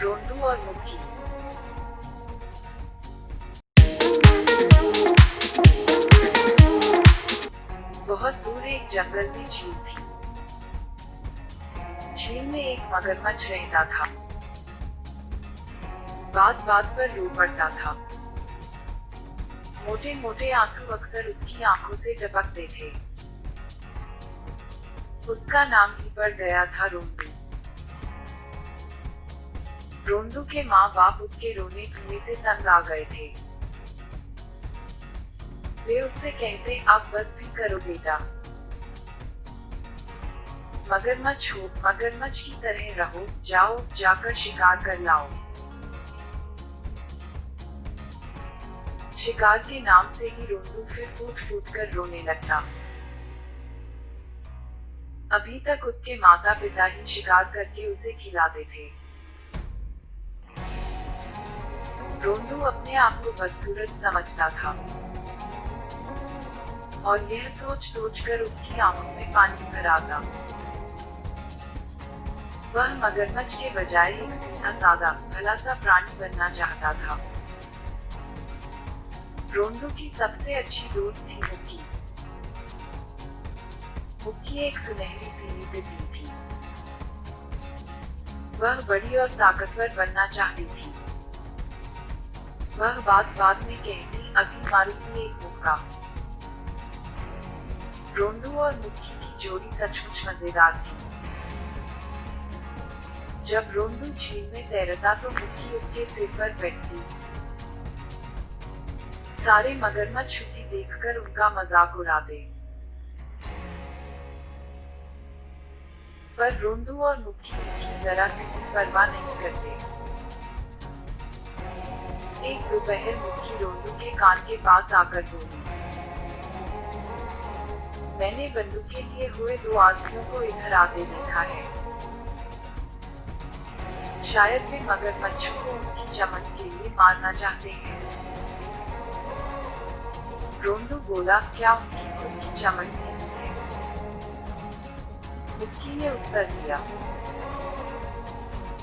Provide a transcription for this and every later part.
रोंदू और मुक्की। बहुत दूर एक जंगल में झील थी। झील में एक मगरमच्छ रहता था। बात बात पर रो पड़ता था। मोटे मोटे आंसू अक्सर उसकी आंखों से टपकते थे। उसका नाम ही पड़ गया था रोंदू। रोंदू के माँ बाप उसके रोने धोने से तंग आ गए थे। वे उससे कहते, अब बस भी करो बेटा। मगरमच्छ हो, मगरमच्छ की तरह रहो, जाओ जाकर शिकार कर लाओ। शिकार के नाम से ही रोंदू फिर फूट फूट कर रोने लगता। अभी तक उसके माता पिता ही शिकार करके उसे खिलाते थे। रोंदू अपने आप को बदसूरत समझता था और यह सोच सोच कर उसकी आंखों में पानी भर आता। वह मगरमच्छ के बजाय एक सीधा सादा भला सा प्राणी बनना चाहता था। रोंदू की सबसे अच्छी दोस्त थी मुक्की। मुक्की एक सुनहरी पीली तितली थी। वह बड़ी और ताकतवर बनना चाहती थी। वह बात बात में कहती, अभी मारूंगी एक मुक्का। रोंदू और मुक्की की जोड़ी सचमुच मजेदार थी। जब रोंदू झील में तैरता तो मुक्की उसके सिर पर बैठती। सारे मगरमच्छ उन्हें देखकर उनका मजाक उड़ाते। पर रोंदू और मुक्की की जरा सी भी परवाह नहीं करते। एक दोपहर मुक्की रोंदू के कान के पास आकर बोली, मैंने बंदूक के लिए हुए दो आदमियों को इधर आते देखा है। शायद वे मगरमच्छों को उनकी चमन के लिए मारना चाहते हैं। रोंदू बोला, क्या उनकी खुद की चमन नहीं है? मुक्की ने उत्तर दिया,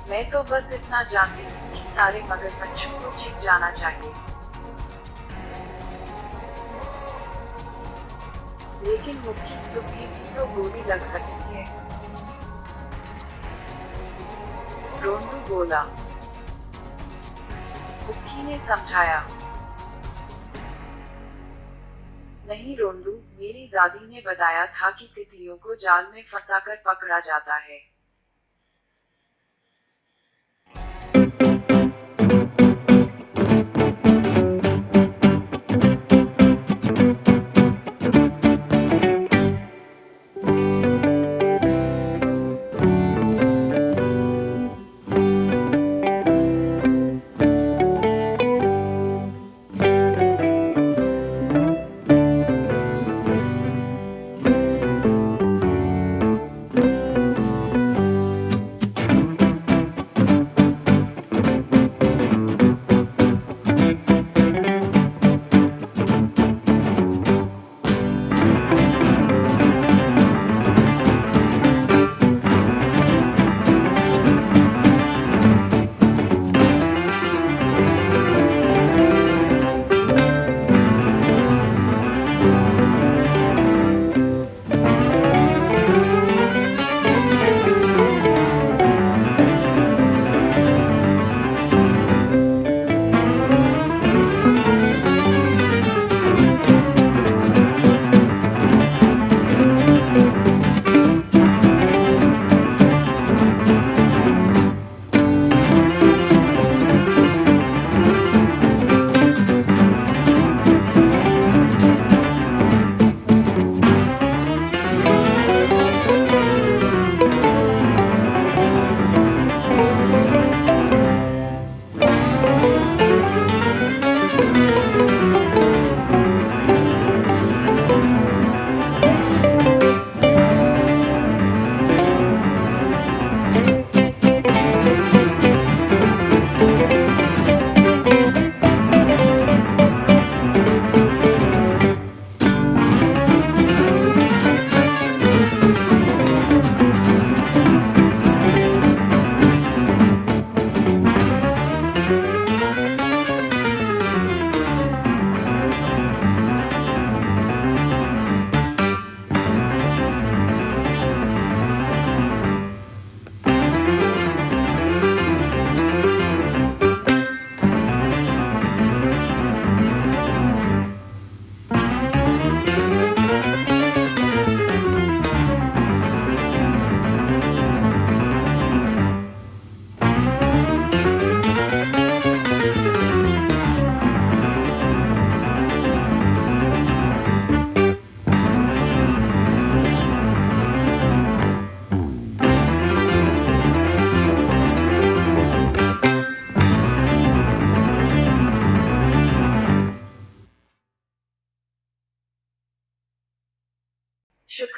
मैं तो बस इतना जानती हूँ कि सारे मगरमच्छों को छिप जाना चाहिए। लेकिन मुक्की, तुम्हें भी तो गोली लग सकती है। रोंदू बोला। मुक्की ने समझाया, नहीं रोंदू, मेरी दादी ने बताया था कि तितलियों को जाल में फंसाकर पकड़ा जाता है।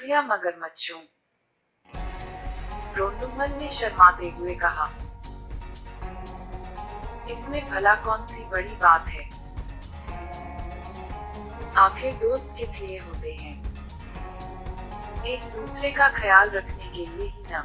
शुक्रिया मगरमच्छों, रोंदूमल ने शर्माते हुए कहा। इसमें भला कौन सी बड़ी बात है? आखिर दोस्त किस लिए होते हैं? एक दूसरे का ख्याल रखने के लिए ही ना।